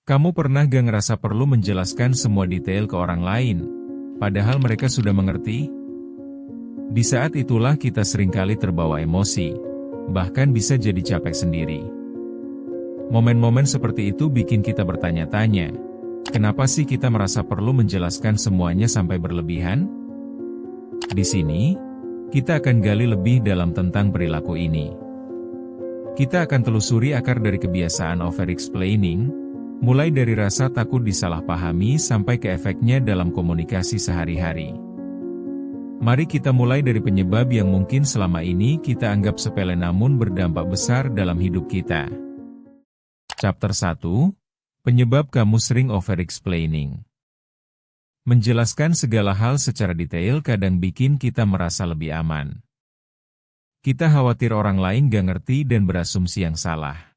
Kamu pernah gak ngerasa perlu menjelaskan semua detail ke orang lain, padahal mereka sudah mengerti? Di saat itulah kita seringkali terbawa emosi, bahkan bisa jadi capek sendiri. Momen-momen seperti itu bikin kita bertanya-tanya, kenapa sih kita merasa perlu menjelaskan semuanya sampai berlebihan? Di sini, kita akan gali lebih dalam tentang perilaku ini. Kita akan telusuri akar dari kebiasaan over-explaining, mulai dari rasa takut disalahpahami sampai ke efeknya dalam komunikasi sehari-hari. Mari kita mulai dari penyebab yang mungkin selama ini kita anggap sepele namun berdampak besar dalam hidup kita. Chapter 1. Penyebab kamu sering over-explaining. Menjelaskan segala hal secara detail kadang bikin kita merasa lebih aman. Kita khawatir orang lain gak ngerti dan berasumsi yang salah.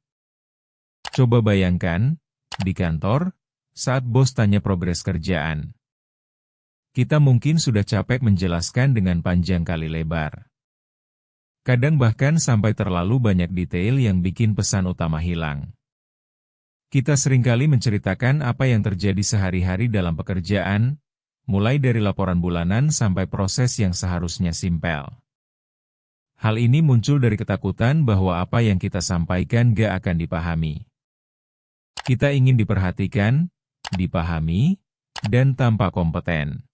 Coba bayangkan, di kantor, saat bos tanya progres kerjaan. Kita mungkin sudah capek menjelaskan dengan panjang kali lebar. Kadang bahkan sampai terlalu banyak detail yang bikin pesan utama hilang. Kita seringkali menceritakan apa yang terjadi sehari-hari dalam pekerjaan, mulai dari laporan bulanan sampai proses yang seharusnya simpel. Hal ini muncul dari ketakutan bahwa apa yang kita sampaikan gak akan dipahami. Kita ingin diperhatikan, dipahami, dan tampak kompeten.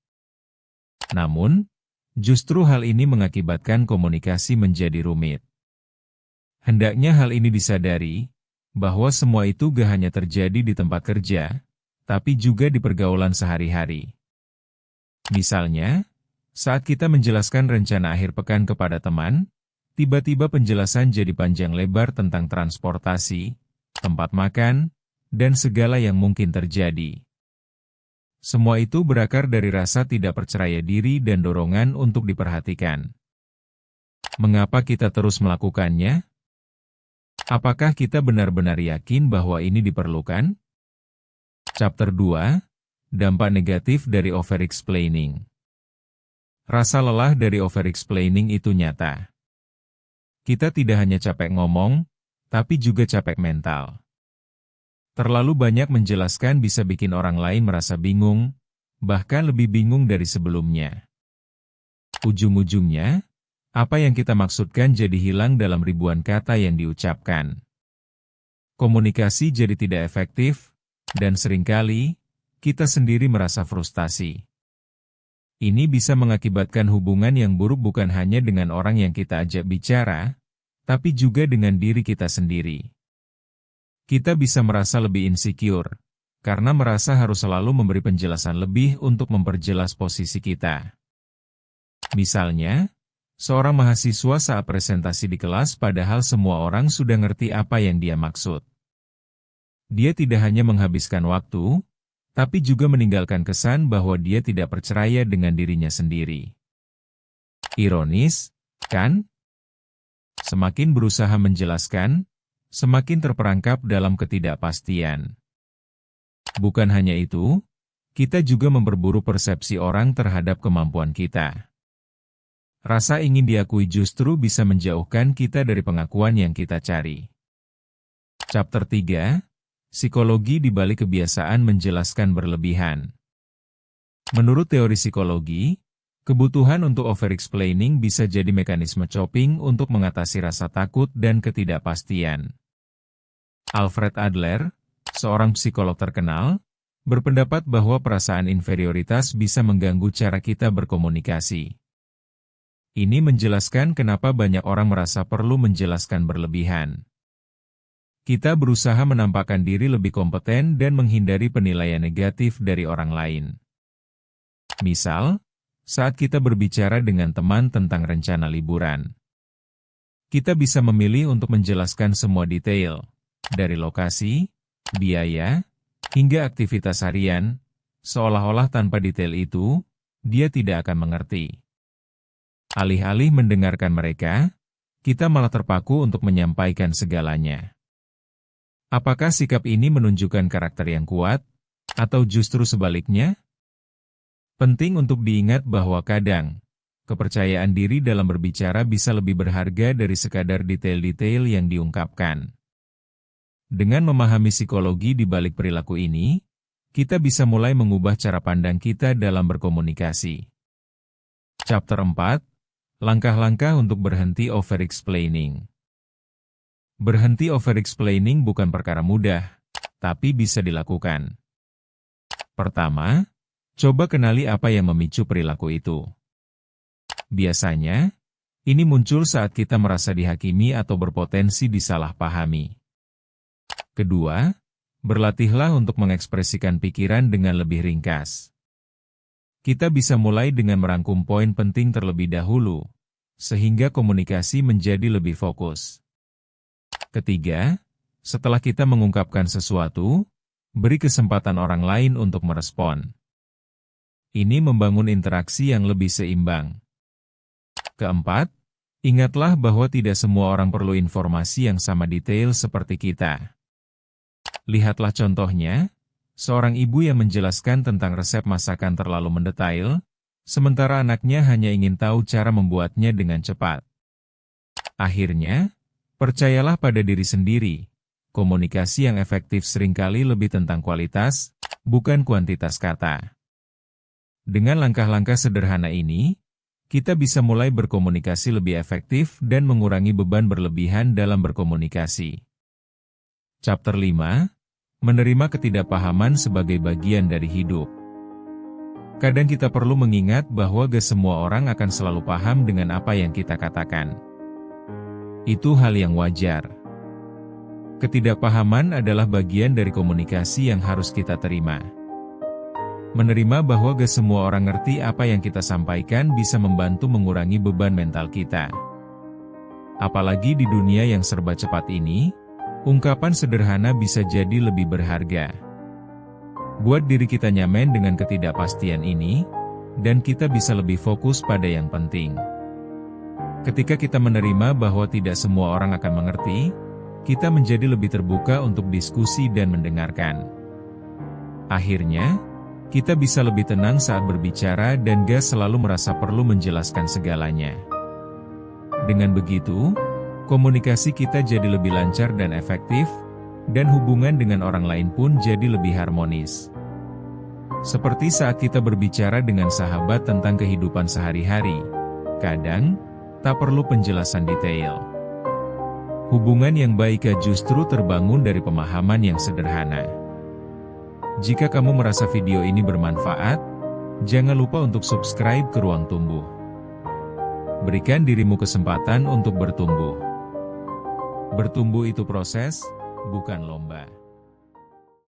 Namun, justru hal ini mengakibatkan komunikasi menjadi rumit. Hendaknya hal ini disadari, bahwa semua itu gak hanya terjadi di tempat kerja, tapi juga di pergaulan sehari-hari. Misalnya, saat kita menjelaskan rencana akhir pekan kepada teman, tiba-tiba penjelasan jadi panjang lebar tentang transportasi, tempat makan, dan segala yang mungkin terjadi. Semua itu berakar dari rasa tidak percaya diri dan dorongan untuk diperhatikan. Mengapa kita terus melakukannya? Apakah kita benar-benar yakin bahwa ini diperlukan? Chapter 2. Dampak negatif dari over-explaining. Rasa lelah dari over-explaining itu nyata. Kita tidak hanya capek ngomong, tapi juga capek mental. Terlalu banyak menjelaskan bisa bikin orang lain merasa bingung, bahkan lebih bingung dari sebelumnya. Ujung-ujungnya, apa yang kita maksudkan jadi hilang dalam ribuan kata yang diucapkan. Komunikasi jadi tidak efektif, dan seringkali, kita sendiri merasa frustasi. Ini bisa mengakibatkan hubungan yang buruk bukan hanya dengan orang yang kita ajak bicara, tapi juga dengan diri kita sendiri. Kita bisa merasa lebih insecure, karena merasa harus selalu memberi penjelasan lebih untuk memperjelas posisi kita. Misalnya, seorang mahasiswa saat presentasi di kelas padahal semua orang sudah ngerti apa yang dia maksud. Dia tidak hanya menghabiskan waktu, tapi juga meninggalkan kesan bahwa dia tidak percaya dengan dirinya sendiri. Ironis, kan? Semakin berusaha menjelaskan, semakin terperangkap dalam ketidakpastian. Bukan hanya itu, kita juga memperburuk persepsi orang terhadap kemampuan kita. Rasa ingin diakui justru bisa menjauhkan kita dari pengakuan yang kita cari. Chapter 3. Psikologi di balik kebiasaan menjelaskan berlebihan. Menurut teori psikologi, kebutuhan untuk over-explaining bisa jadi mekanisme coping untuk mengatasi rasa takut dan ketidakpastian. Alfred Adler, seorang psikolog terkenal, berpendapat bahwa perasaan inferioritas bisa mengganggu cara kita berkomunikasi. Ini menjelaskan kenapa banyak orang merasa perlu menjelaskan berlebihan. Kita berusaha menampakkan diri lebih kompeten dan menghindari penilaian negatif dari orang lain. Misal, saat kita berbicara dengan teman tentang rencana liburan, kita bisa memilih untuk menjelaskan semua detail, dari lokasi, biaya, hingga aktivitas harian, seolah-olah tanpa detail itu, dia tidak akan mengerti. Alih-alih mendengarkan mereka, kita malah terpaku untuk menyampaikan segalanya. Apakah sikap ini menunjukkan karakter yang kuat, atau justru sebaliknya? Penting untuk diingat bahwa kadang, kepercayaan diri dalam berbicara bisa lebih berharga dari sekadar detail-detail yang diungkapkan. Dengan memahami psikologi di balik perilaku ini, kita bisa mulai mengubah cara pandang kita dalam berkomunikasi. Chapter 4, Langkah-langkah untuk berhenti over-explaining. Berhenti over-explaining bukan perkara mudah, tapi bisa dilakukan. Pertama, coba kenali apa yang memicu perilaku itu. Biasanya, ini muncul saat kita merasa dihakimi atau berpotensi disalahpahami. Kedua, berlatihlah untuk mengekspresikan pikiran dengan lebih ringkas. Kita bisa mulai dengan merangkum poin penting terlebih dahulu, sehingga komunikasi menjadi lebih fokus. Ketiga, setelah kita mengungkapkan sesuatu, beri kesempatan orang lain untuk merespon. Ini membangun interaksi yang lebih seimbang. Keempat, ingatlah bahwa tidak semua orang perlu informasi yang sama detail seperti kita. Lihatlah contohnya, seorang ibu yang menjelaskan tentang resep masakan terlalu mendetail, sementara anaknya hanya ingin tahu cara membuatnya dengan cepat. Akhirnya, percayalah pada diri sendiri, komunikasi yang efektif seringkali lebih tentang kualitas, bukan kuantitas kata. Dengan langkah-langkah sederhana ini, kita bisa mulai berkomunikasi lebih efektif dan mengurangi beban berlebihan dalam berkomunikasi. Chapter 5, Menerima ketidakpahaman sebagai bagian dari hidup. Kadang kita perlu mengingat bahwa gak semua orang akan selalu paham dengan apa yang kita katakan. Itu hal yang wajar. Ketidakpahaman adalah bagian dari komunikasi yang harus kita terima. Menerima bahwa gak semua orang ngerti apa yang kita sampaikan bisa membantu mengurangi beban mental kita. Apalagi di dunia yang serba cepat ini, ungkapan sederhana bisa jadi lebih berharga. Buat diri kita nyaman dengan ketidakpastian ini, dan kita bisa lebih fokus pada yang penting. Ketika kita menerima bahwa tidak semua orang akan mengerti, kita menjadi lebih terbuka untuk diskusi dan mendengarkan. Akhirnya, kita bisa lebih tenang saat berbicara dan gak selalu merasa perlu menjelaskan segalanya. Dengan begitu, komunikasi kita jadi lebih lancar dan efektif, dan hubungan dengan orang lain pun jadi lebih harmonis. Seperti saat kita berbicara dengan sahabat tentang kehidupan sehari-hari, kadang, tak perlu penjelasan detail. Hubungan yang baik justru terbangun dari pemahaman yang sederhana. Jika kamu merasa video ini bermanfaat, jangan lupa untuk subscribe ke Ruang Tumbuh. Berikan dirimu kesempatan untuk bertumbuh. Bertumbuh itu proses, bukan lomba.